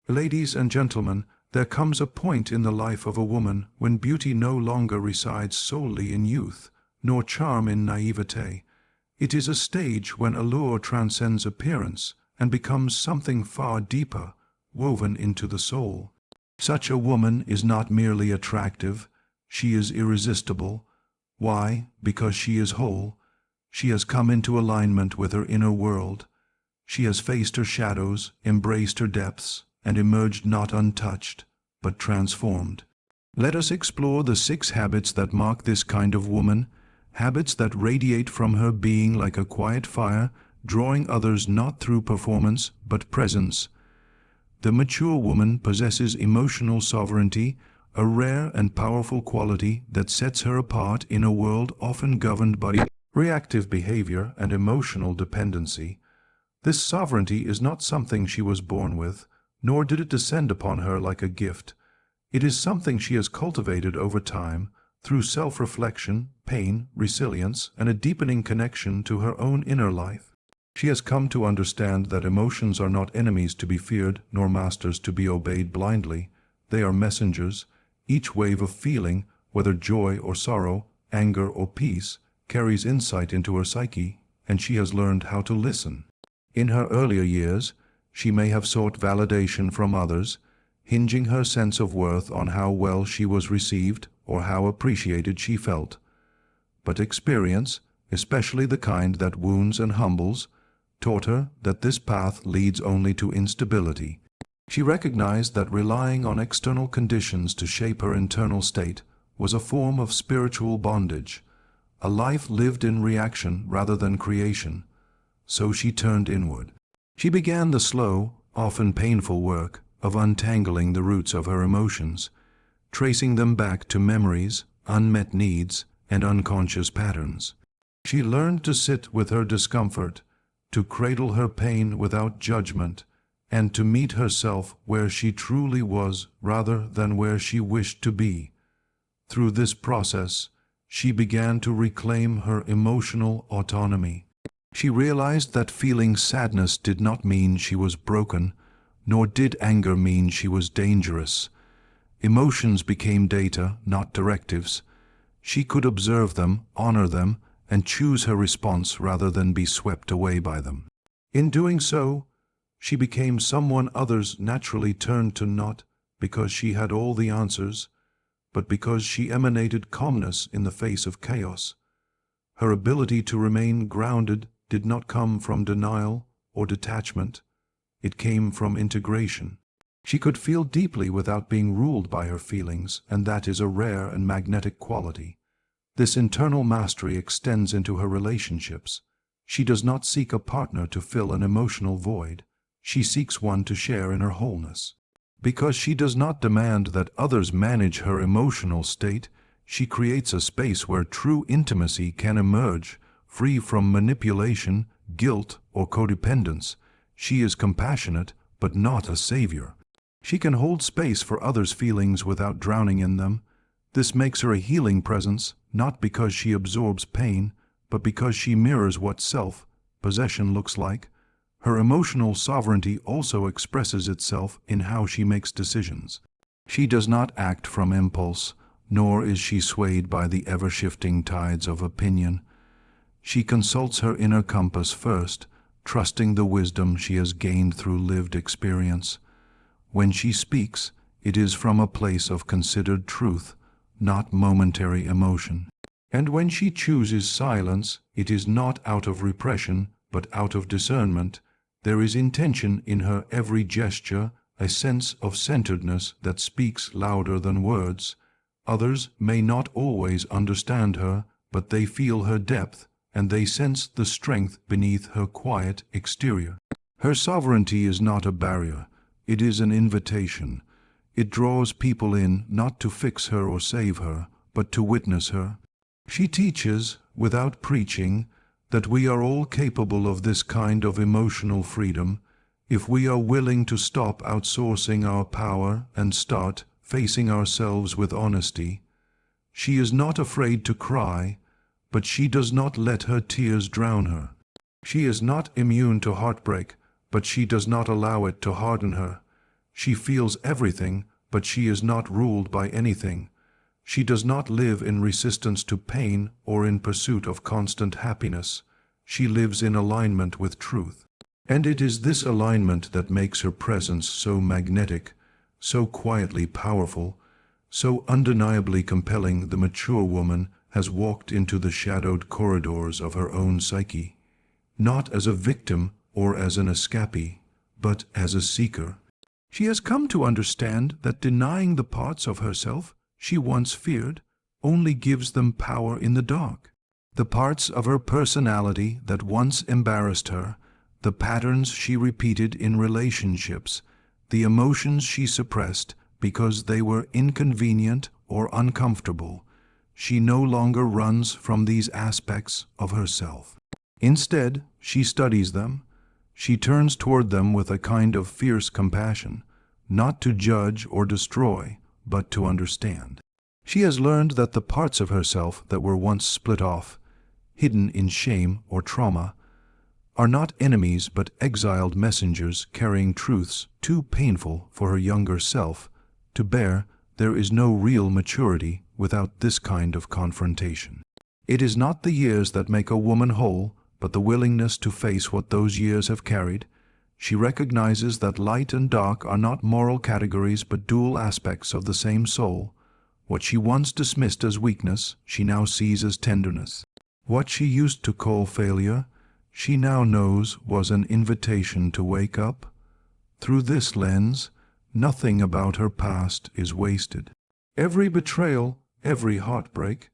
Ladies and gentlemen, there comes a point in the life of a woman when beauty no longer resides solely in youth, nor charm in naivete. It is a stage when allure transcends appearance and becomes something far deeper, woven into the soul. Such a woman is not merely attractive, she is irresistible. Why? Because she is whole. She has come into alignment with her inner world. She has faced her shadows, embraced her depths, and emerged not untouched, but transformed. Let us explore the 6 habits that mark this kind of woman, habits that radiate from her being like a quiet fire, drawing others not through performance, but presence. The mature woman possesses emotional sovereignty, a rare and powerful quality that sets her apart in a world often governed by reactive behavior and emotional dependency. This sovereignty is not something she was born with, nor did it descend upon her like a gift. It is something she has cultivated over time, through self-reflection, pain, resilience, and a deepening connection to her own inner life. She has come to understand that emotions are not enemies to be feared, nor masters to be obeyed blindly. They are messengers. Each wave of feeling, whether joy or sorrow, anger or peace, carries insight into her psyche, and she has learned how to listen. In her earlier years, she may have sought validation from others, hinging her sense of worth on how well she was received or how appreciated she felt. But experience, especially the kind that wounds and humbles, taught her that this path leads only to instability. She recognized that relying on external conditions to shape her internal state was a form of spiritual bondage, a life lived in reaction rather than creation. So she turned inward. She began the slow, often painful work of untangling the roots of her emotions, tracing them back to memories, unmet needs, and unconscious patterns. She learned to sit with her discomfort, to cradle her pain without judgment, and to meet herself where she truly was rather than where she wished to be. Through this process, she began to reclaim her emotional autonomy. She realized that feeling sadness did not mean she was broken, nor did anger mean she was dangerous. Emotions became data, not directives. She could observe them, honor them, and choose her response rather than be swept away by them. In doing so, she became someone others naturally turned to, not because she had all the answers, but because she emanated calmness in the face of chaos. Her ability to remain grounded did not come from denial or detachment. It came from integration. She could feel deeply without being ruled by her feelings, and that is a rare and magnetic quality. This internal mastery extends into her relationships. She does not seek a partner to fill an emotional void. She seeks one to share in her wholeness. Because she does not demand that others manage her emotional state, she creates a space where true intimacy can emerge, free from manipulation, guilt, or codependence. She is compassionate, but not a savior. She can hold space for others' feelings without drowning in them. This makes her a healing presence, not because she absorbs pain, but because she mirrors what self-possession looks like. Her emotional sovereignty also expresses itself in how she makes decisions. She does not act from impulse, nor is she swayed by the ever-shifting tides of opinion. She consults her inner compass first, trusting the wisdom she has gained through lived experience. When she speaks, it is from a place of considered truth, not momentary emotion. And when she chooses silence, it is not out of repression, but out of discernment. There is intention in her every gesture, a sense of centeredness that speaks louder than words. Others may not always understand her, but they feel her depth, and they sense the strength beneath her quiet exterior. Her sovereignty is not a barrier, it is an invitation. It draws people in not to fix her or save her, but to witness her. She teaches, without preaching, that we are all capable of this kind of emotional freedom if we are willing to stop outsourcing our power and start facing ourselves with honesty. She is not afraid to cry, but she does not let her tears drown her. She is not immune to heartbreak, but she does not allow it to harden her. She feels everything, but she is not ruled by anything. She does not live in resistance to pain or in pursuit of constant happiness. She lives in alignment with truth. And it is this alignment that makes her presence so magnetic, so quietly powerful, so undeniably compelling. The mature woman has walked into the shadowed corridors of her own psyche, not as a victim or as an escapee, but as a seeker. She has come to understand that denying the parts of herself she once feared only gives them power in the dark. The parts of her personality that once embarrassed her, the patterns she repeated in relationships, the emotions she suppressed because they were inconvenient or uncomfortable, she no longer runs from these aspects of herself. Instead, she studies them. She turns toward them with a kind of fierce compassion, not to judge or destroy, but to understand. She has learned that the parts of herself that were once split off, hidden in shame or trauma, are not enemies but exiled messengers carrying truths too painful for her younger self to bear. There is no real maturity without this kind of confrontation. It is not the years that make a woman whole, but the willingness to face what those years have carried. She recognizes that light and dark are not moral categories but dual aspects of the same soul. What she once dismissed as weakness, she now sees as tenderness. What she used to call failure, she now knows was an invitation to wake up. Through this lens, nothing about her past is wasted. Every betrayal, every heartbreak,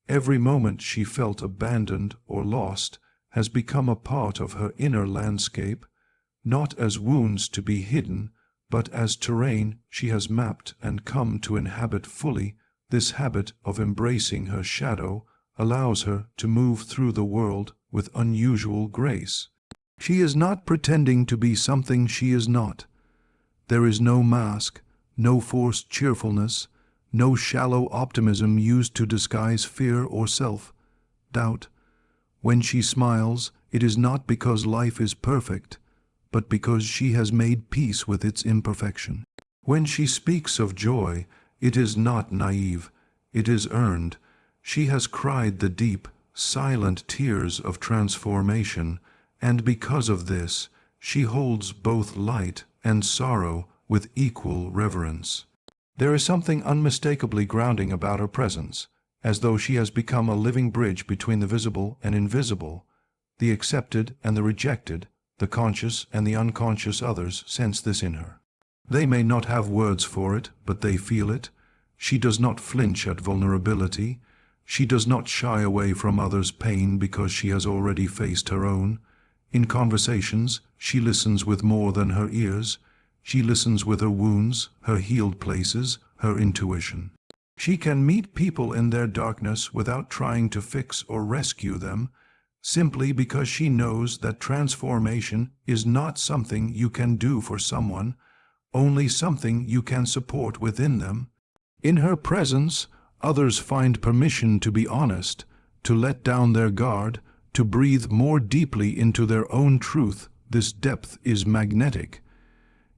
every moment she felt abandoned or lost has become a part of her inner landscape, not as wounds to be hidden, but as terrain she has mapped and come to inhabit fully. This habit of embracing her shadow allows her to move through the world with unusual grace. She is not pretending to be something she is not. There is no mask, no forced cheerfulness, no shallow optimism used to disguise fear or self-doubt. When she smiles, it is not because life is perfect, but because she has made peace with its imperfection. When she speaks of joy, it is not naive, it is earned. She has cried the deep, silent tears of transformation, and because of this, she holds both light and sorrow with equal reverence. There is something unmistakably grounding about her presence, as though she has become a living bridge between the visible and invisible. The accepted and the rejected, the conscious and the unconscious others sense this in her. They may not have words for it, but they feel it. She does not flinch at vulnerability. She does not shy away from others' pain because she has already faced her own. In conversations, she listens with more than her ears. She listens with her wounds, her healed places, her intuition. She can meet people in their darkness without trying to fix or rescue them, simply because she knows that transformation is not something you can do for someone, only something you can support within them. In her presence, others find permission to be honest, to let down their guard, to breathe more deeply into their own truth. This depth is magnetic.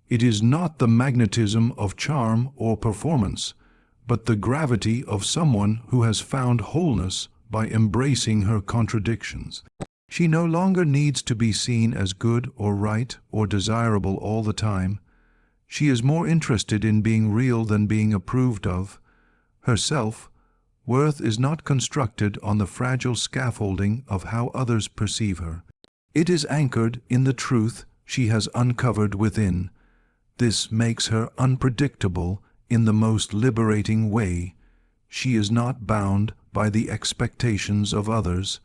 It is not the magnetism of charm or performance, but the gravity of someone who has found wholeness by embracing her contradictions. She no longer needs to be seen as good or right or desirable all the time. She is more interested in being real than being approved of. Her self-worth is not constructed on the fragile scaffolding of how others perceive her. It is anchored in the truth she has uncovered within. This makes her unpredictable in the most liberating way. She is not bound by the expectations of others,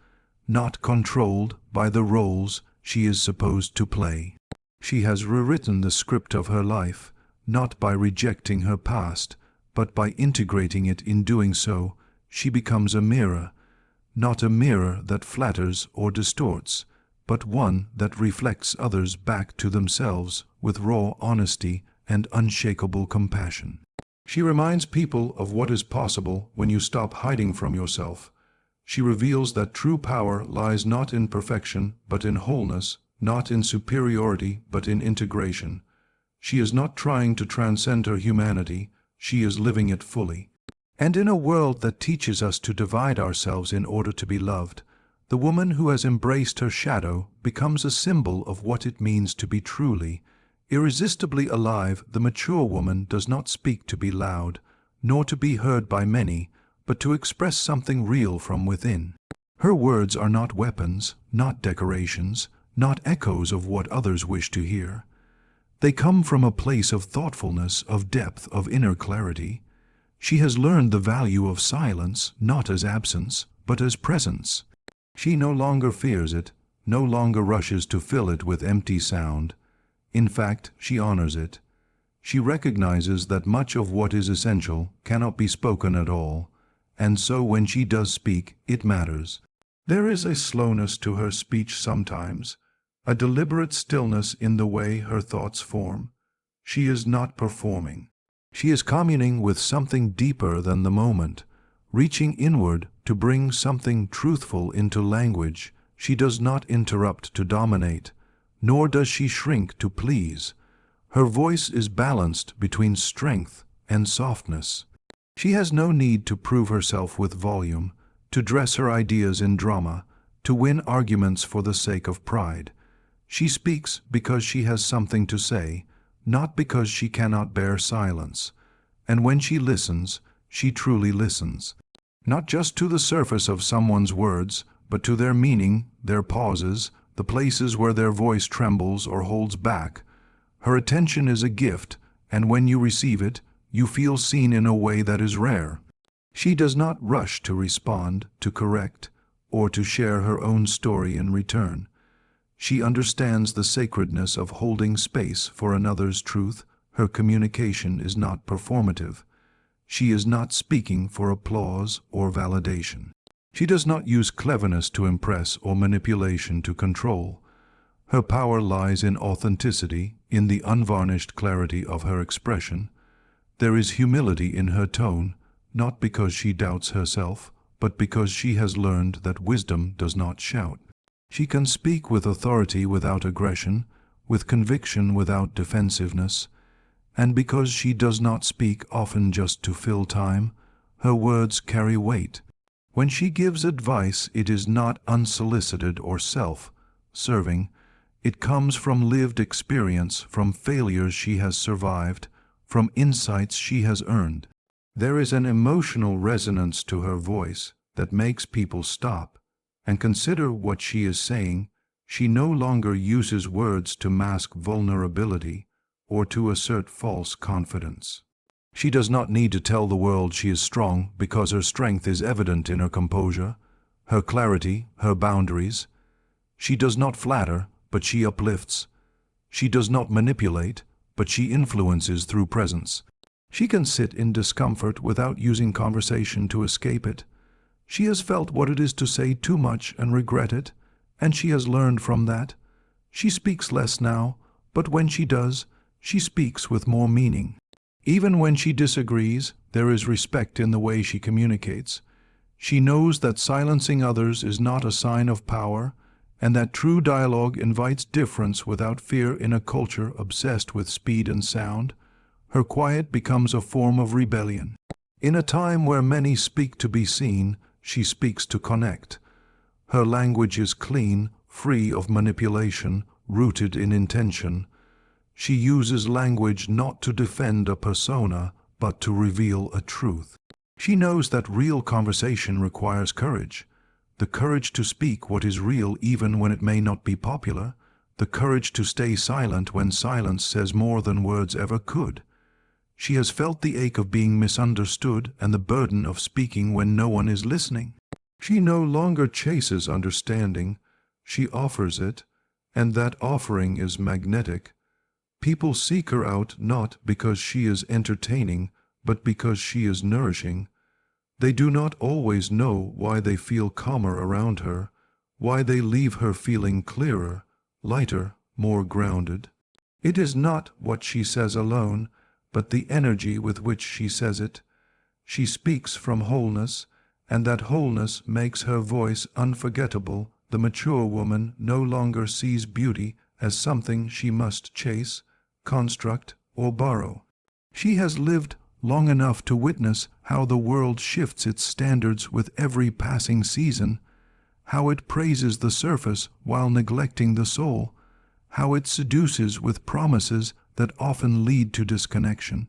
not controlled by the roles she is supposed to play. She has rewritten the script of her life, not by rejecting her past, but by integrating it. In doing so, she becomes a mirror, not a mirror that flatters or distorts, but one that reflects others back to themselves with raw honesty and unshakable compassion. She reminds people of what is possible when you stop hiding from yourself. She reveals that true power lies not in perfection, but in wholeness, not in superiority, but in integration. She is not trying to transcend her humanity, she is living it fully. And in a world that teaches us to divide ourselves in order to be loved, the woman who has embraced her shadow becomes a symbol of what it means to be truly, irresistibly alive. The mature woman does not speak to be loud, nor to be heard by many, but to express something real from within. Her words are not weapons, not decorations, not echoes of what others wish to hear. They come from a place of thoughtfulness, of depth, of inner clarity. She has learned the value of silence, not as absence, but as presence. She no longer fears it, no longer rushes to fill it with empty sound. In fact, she honors it. She recognizes that much of what is essential cannot be spoken at all, and so when she does speak, it matters. There is a slowness to her speech sometimes, a deliberate stillness in the way her thoughts form. She is not performing. She is communing with something deeper than the moment, reaching inward to bring something truthful into language. She does not interrupt to dominate, nor does she shrink to please. Her voice is balanced between strength and softness. She has no need to prove herself with volume, to dress her ideas in drama, to win arguments for the sake of pride. She speaks because she has something to say, not because she cannot bear silence. And when she listens, she truly listens. Not just to the surface of someone's words, but to their meaning, their pauses, the places where their voice trembles or holds back. Her attention is a gift, and when you receive it, you feel seen in a way that is rare. She does not rush to respond, to correct, or to share her own story in return. She understands the sacredness of holding space for another's truth. Her communication is not performative. She is not speaking for applause or validation. She does not use cleverness to impress or manipulation to control. Her power lies in authenticity, in the unvarnished clarity of her expression. There is humility in her tone, not because she doubts herself, but because she has learned that wisdom does not shout. She can speak with authority without aggression, with conviction without defensiveness, and because she does not speak often just to fill time, her words carry weight. When she gives advice, it is not unsolicited or self-serving. It comes from lived experience, from failures she has survived, from insights she has earned. There is an emotional resonance to her voice that makes people stop and consider what she is saying. She no longer uses words to mask vulnerability or to assert false confidence. She does not need to tell the world she is strong because her strength is evident in her composure, her clarity, her boundaries. She does not flatter, but she uplifts. She does not manipulate, but she influences through presence. She can sit in discomfort without using conversation to escape it. She has felt what it is to say too much and regret it, and she has learned from that. She speaks less now, but when she does, she speaks with more meaning. Even when she disagrees, there is respect in the way she communicates. She knows that silencing others is not a sign of power, and that true dialogue invites difference without fear in a culture obsessed with speed and sound. Her quiet becomes a form of rebellion. In a time where many speak to be seen, she speaks to connect. Her language is clean, free of manipulation, rooted in intention. She uses language not to defend a persona, but to reveal a truth. She knows that real conversation requires courage. The courage to speak what is real even when it may not be popular. The courage to stay silent when silence says more than words ever could. She has felt the ache of being misunderstood and the burden of speaking when no one is listening. She no longer chases understanding. She offers it, and that offering is magnetic. People seek her out not because she is entertaining, but because she is nourishing. They do not always know why they feel calmer around her, why they leave her feeling clearer, lighter, more grounded. It is not what she says alone, but the energy with which she says it. She speaks from wholeness, and that wholeness makes her voice unforgettable. The mature woman no longer sees beauty as something she must chase, construct, or borrow. She has lived long enough to witness how the world shifts its standards with every passing season, how it praises the surface while neglecting the soul, how it seduces with promises that often lead to disconnection.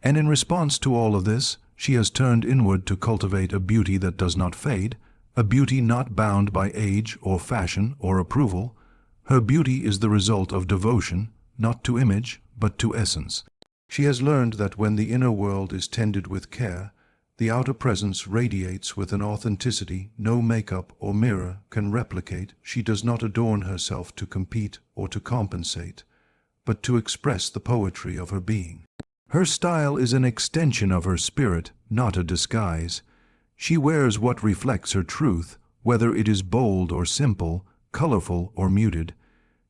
And in response to all of this, she has turned inward to cultivate a beauty that does not fade, a beauty not bound by age or fashion or approval. Her beauty is the result of devotion, not to image, but to essence. She has learned that when the inner world is tended with care, the outer presence radiates with an authenticity no makeup or mirror can replicate. She does not adorn herself to compete or to compensate, but to express the poetry of her being. Her style is an extension of her spirit, not a disguise. She wears what reflects her truth, whether it is bold or simple, colorful or muted.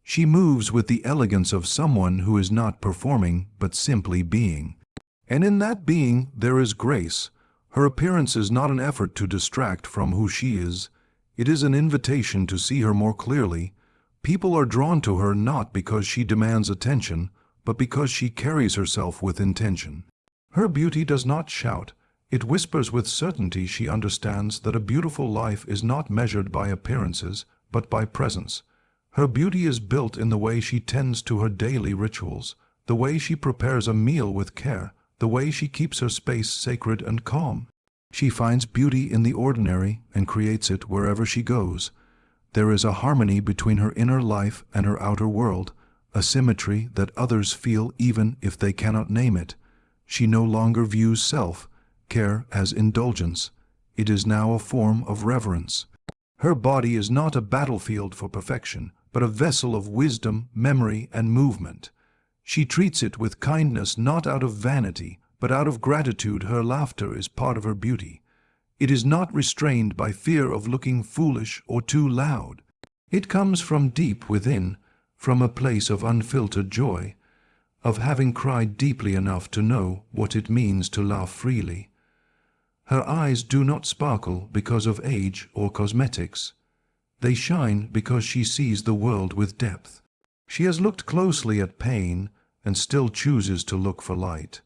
She moves with the elegance of someone who is not performing but simply being. And in that being there is grace. Her appearance is not an effort to distract from who she is. It is an invitation to see her more clearly. People are drawn to her not because she demands attention, but because she carries herself with intention. Her beauty does not shout. It whispers with certainty. She understands that a beautiful life is not measured by appearances, but by presence. Her beauty is built in the way she tends to her daily rituals, the way she prepares a meal with care, the way she keeps her space sacred and calm. She finds beauty in the ordinary and creates it wherever she goes. There is a harmony between her inner life and her outer world, a symmetry that others feel even if they cannot name it. She no longer views self-care as indulgence. It is now a form of reverence. Her body is not a battlefield for perfection, but a vessel of wisdom, memory, and movement. She treats it with kindness not out of vanity, but out of gratitude. Her laughter is part of her beauty. It is not restrained by fear of looking foolish or too loud. It comes from deep within, from a place of unfiltered joy, of having cried deeply enough to know what it means to laugh freely. Her eyes do not sparkle because of age or cosmetics. They shine because she sees the world with depth. She has looked closely at pain and still chooses to look for light.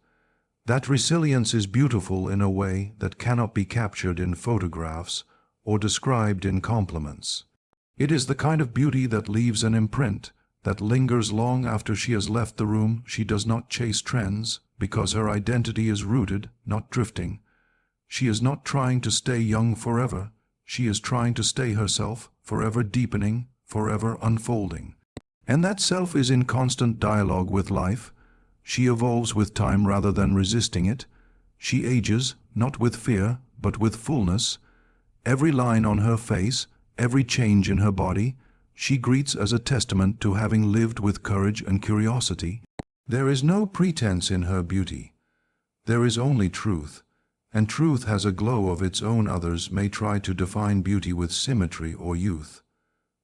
That resilience is beautiful in a way that cannot be captured in photographs or described in compliments. It is the kind of beauty that leaves an imprint, that lingers long after she has left the room. She does not chase trends because her identity is rooted, not drifting. She is not trying to stay young forever. She is trying to stay herself, forever deepening, forever unfolding. And that self is in constant dialogue with life. She evolves with time rather than resisting it. She ages, not with fear, but with fullness. Every line on her face, every change in her body, she greets as a testament to having lived with courage and curiosity. There is no pretense in her beauty. There is only truth, and truth has a glow of its own. Others may try to define beauty with symmetry or youth,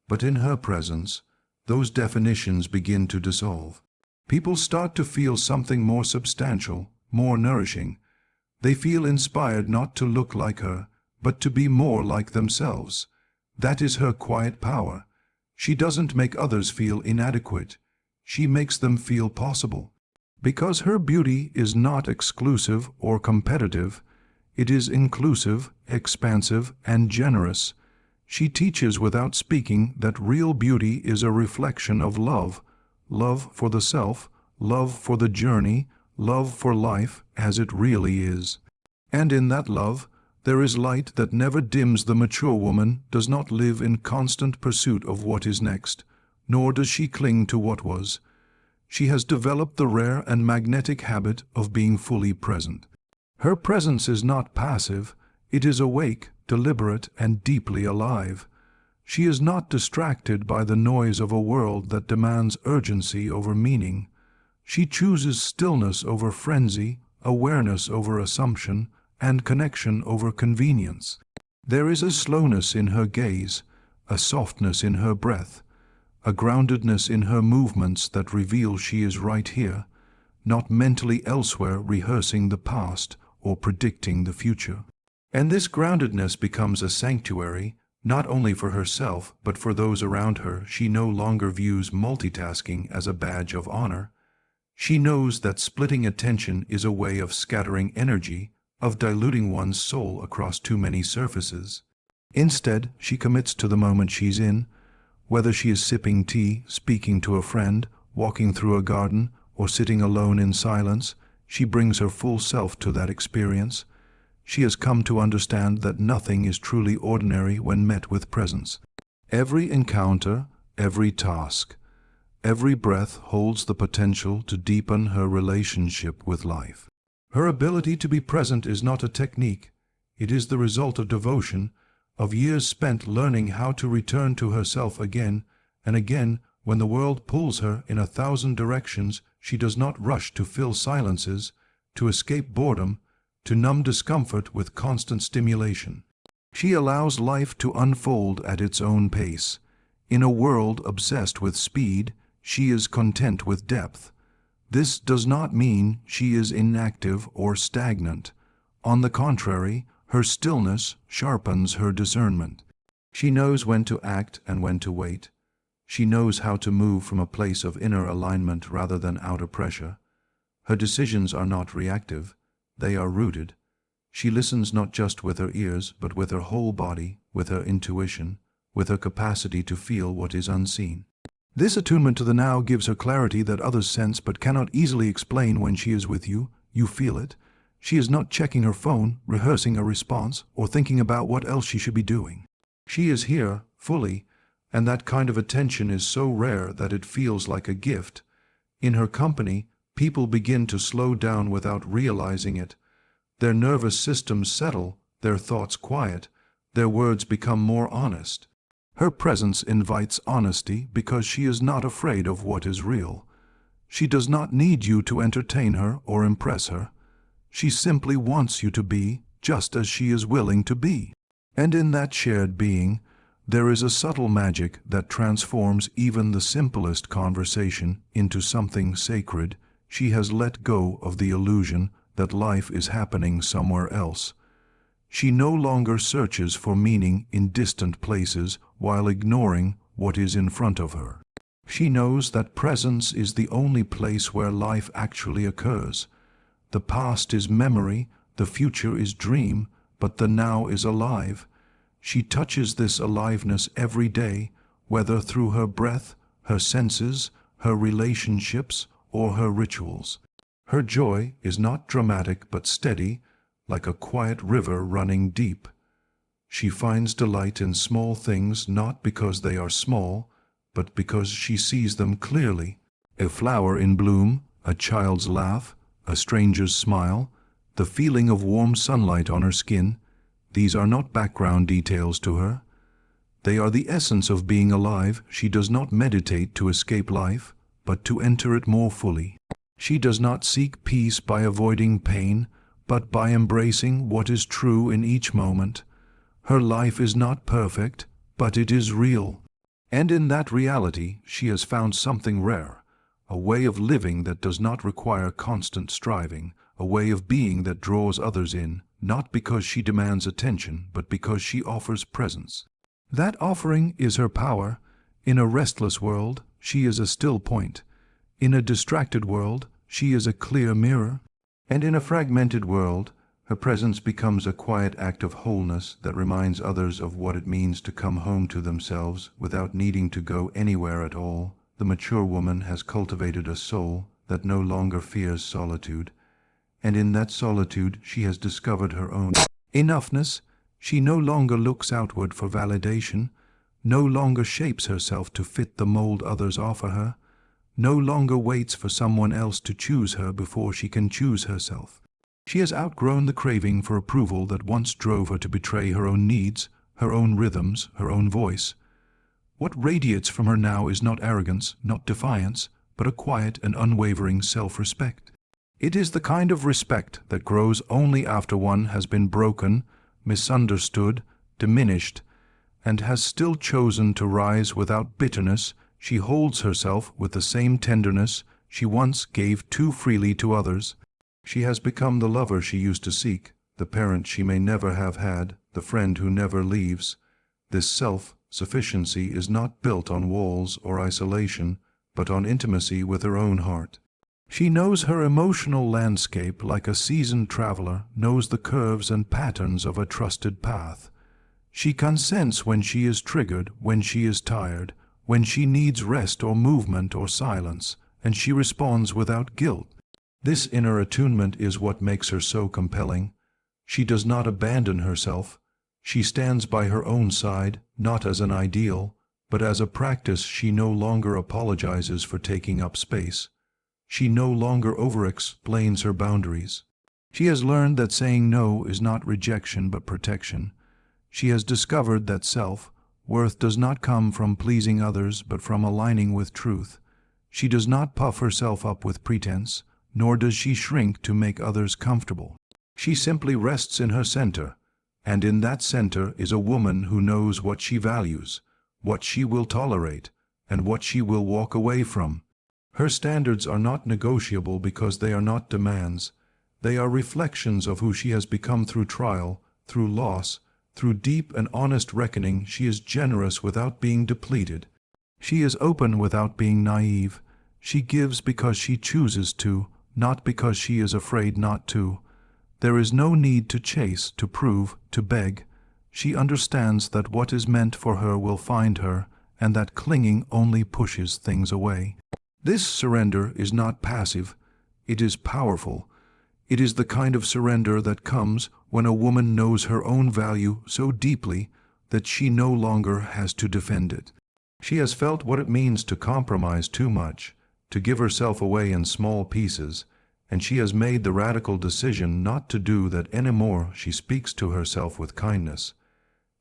but in her presence, those definitions begin to dissolve. People start to feel something more substantial, more nourishing. They feel inspired not to look like her, but to be more like themselves. That is her quiet power. She doesn't make others feel inadequate. She makes them feel possible. Because her beauty is not exclusive or competitive, it is inclusive, expansive, and generous. She teaches without speaking that real beauty is a reflection of love, love for the self, love for the journey, love for life as it really is. And in that love, there is light that never dims. The mature woman does not live in constant pursuit of what is next, nor does she cling to what was. She has developed the rare and magnetic habit of being fully present. Her presence is not passive, it is awake, deliberate, and deeply alive. She is not distracted by the noise of a world that demands urgency over meaning. She chooses stillness over frenzy, awareness over assumption, and connection over convenience. There is a slowness in her gaze, a softness in her breath, a groundedness in her movements that reveal she is right here, not mentally elsewhere rehearsing the past or predicting the future. And this groundedness becomes a sanctuary, not only for herself, but for those around her. She no longer views multitasking as a badge of honor. She knows that splitting attention is a way of scattering energy, of diluting one's soul across too many surfaces. Instead, she commits to the moment she's in, whether she is sipping tea, speaking to a friend, walking through a garden, or sitting alone in silence. She brings her full self to that experience. She has come to understand that nothing is truly ordinary when met with presence. Every encounter, every task, every breath holds the potential to deepen her relationship with life. Her ability to be present is not a technique. It is the result of devotion, of years spent learning how to return to herself again and again. When the world pulls her in 1,000 directions, she does not rush to fill silences, to escape boredom, to numb discomfort with constant stimulation. She allows life to unfold at its own pace. In a world obsessed with speed, she is content with depth. This does not mean she is inactive or stagnant. On the contrary, her stillness sharpens her discernment. She knows when to act and when to wait. She knows how to move from a place of inner alignment rather than outer pressure. Her decisions are not reactive, they are rooted. She listens not just with her ears, but with her whole body, with her intuition, with her capacity to feel what is unseen. This attunement to the now gives her clarity that others sense but cannot easily explain. When she is with you, you feel it. She is not checking her phone, rehearsing a response, or thinking about what else she should be doing. She is here, fully, and that kind of attention is so rare that it feels like a gift. In her company, people begin to slow down without realizing it. Their nervous systems settle, their thoughts quiet, their words become more honest. Her presence invites honesty because she is not afraid of what is real. She does not need you to entertain her or impress her. She simply wants you to be just as she is willing to be. And in that shared being, there is a subtle magic that transforms even the simplest conversation into something sacred. She has let go of the illusion that life is happening somewhere else. She no longer searches for meaning in distant places while ignoring what is in front of her. She knows that presence is the only place where life actually occurs. The past is memory, the future is dream, but the now is alive. She touches this aliveness every day, whether through her breath, her senses, her relationships, or her rituals. Her joy is not dramatic but steady, like a quiet river running deep. She finds delight in small things not because they are small, but because she sees them clearly. A flower in bloom, a child's laugh, a stranger's smile, the feeling of warm sunlight on her skin, these are not background details to her. They are the essence of being alive. She does not meditate to escape life, but to enter it more fully. She does not seek peace by avoiding pain, but by embracing what is true in each moment. Her life is not perfect, but it is real. And in that reality, she has found something rare, a way of living that does not require constant striving, a way of being that draws others in, not because she demands attention, but because she offers presence. That offering is her power. In a restless world, she is a still point. In a distracted world, she is a clear mirror. And in a fragmented world, her presence becomes a quiet act of wholeness that reminds others of what it means to come home to themselves without needing to go anywhere at all. The mature woman has cultivated a soul that no longer fears solitude. And in that solitude she has discovered her own enoughness. She no longer looks outward for validation, no longer shapes herself to fit the mold others offer her, no longer waits for someone else to choose her before she can choose herself. She has outgrown the craving for approval that once drove her to betray her own needs, her own rhythms, her own voice. What radiates from her now is not arrogance, not defiance, but a quiet and unwavering self-respect. It is the kind of respect that grows only after one has been broken, misunderstood, diminished, and has still chosen to rise without bitterness. She holds herself with the same tenderness she once gave too freely to others. She has become the lover she used to seek, the parent she may never have had, the friend who never leaves. This self-sufficiency is not built on walls or isolation, but on intimacy with her own heart. She knows her emotional landscape like a seasoned traveler knows the curves and patterns of a trusted path. She can sense when she is triggered, when she is tired, when she needs rest or movement or silence, and she responds without guilt. This inner attunement is what makes her so compelling. She does not abandon herself. She stands by her own side, not as an ideal, but as a practice. She no longer apologizes for taking up space. She no longer over-explains her boundaries. She has learned that saying no is not rejection but protection. She has discovered that self-worth does not come from pleasing others but from aligning with truth. She does not puff herself up with pretense, nor does she shrink to make others comfortable. She simply rests in her center, and in that center is a woman who knows what she values, what she will tolerate, and what she will walk away from. Her standards are not negotiable because they are not demands. They are reflections of who she has become through trial, through loss, through deep and honest reckoning. She is generous without being depleted. She is open without being naive. She gives because she chooses to, not because she is afraid not to. There is no need to chase, to prove, to beg. She understands that what is meant for her will find her, and that clinging only pushes things away. This surrender is not passive. It is powerful. It is the kind of surrender that comes when a woman knows her own value so deeply that she no longer has to defend it. She has felt what it means to compromise too much, to give herself away in small pieces, and she has made the radical decision not to do that anymore. She speaks to herself with kindness.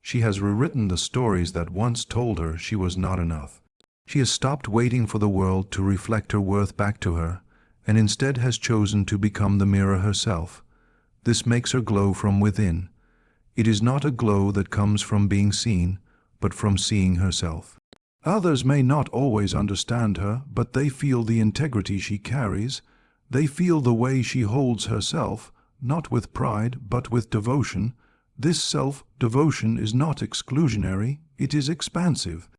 She has rewritten the stories that once told her she was not enough. She has stopped waiting for the world to reflect her worth back to her, and instead has chosen to become the mirror herself. This makes her glow from within. It is not a glow that comes from being seen, but from seeing herself. Others may not always understand her, but they feel the integrity she carries. They feel the way she holds herself, not with pride, but with devotion. This self-devotion is not exclusionary, it is expansive.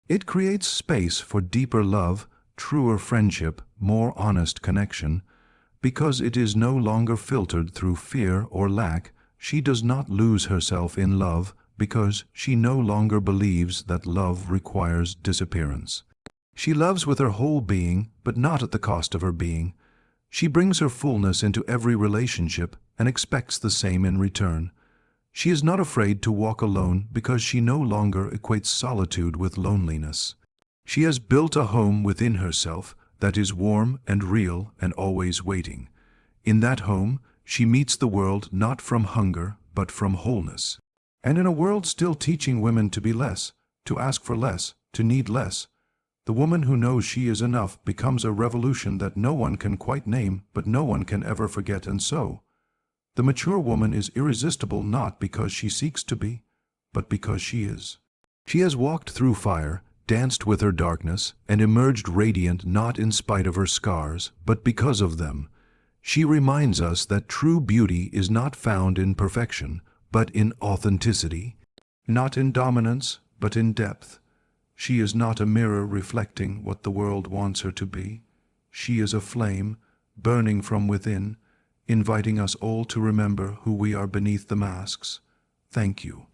It creates space for deeper love, truer friendship, more honest connection. Because it is no longer filtered through fear or lack, she does not lose herself in love, because she no longer believes that love requires disappearance. She loves with her whole being, but not at the cost of her being. She brings her fullness into every relationship and expects the same in return. She is not afraid to walk alone because she no longer equates solitude with loneliness. She has built a home within herself that is warm and real and always waiting. In that home, she meets the world not from hunger, but from wholeness. And in a world still teaching women to be less, to ask for less, to need less, the woman who knows she is enough becomes a revolution that no one can quite name, but no one can ever forget. And so, the mature woman is irresistible not because she seeks to be, but because she is. She has walked through fire, danced with her darkness, and emerged radiant not in spite of her scars, but because of them. She reminds us that true beauty is not found in perfection, but in authenticity. Not in dominance, but in depth. She is not a mirror reflecting what the world wants her to be. She is a flame, burning from within, inviting us all to remember who we are beneath the masks. Thank you.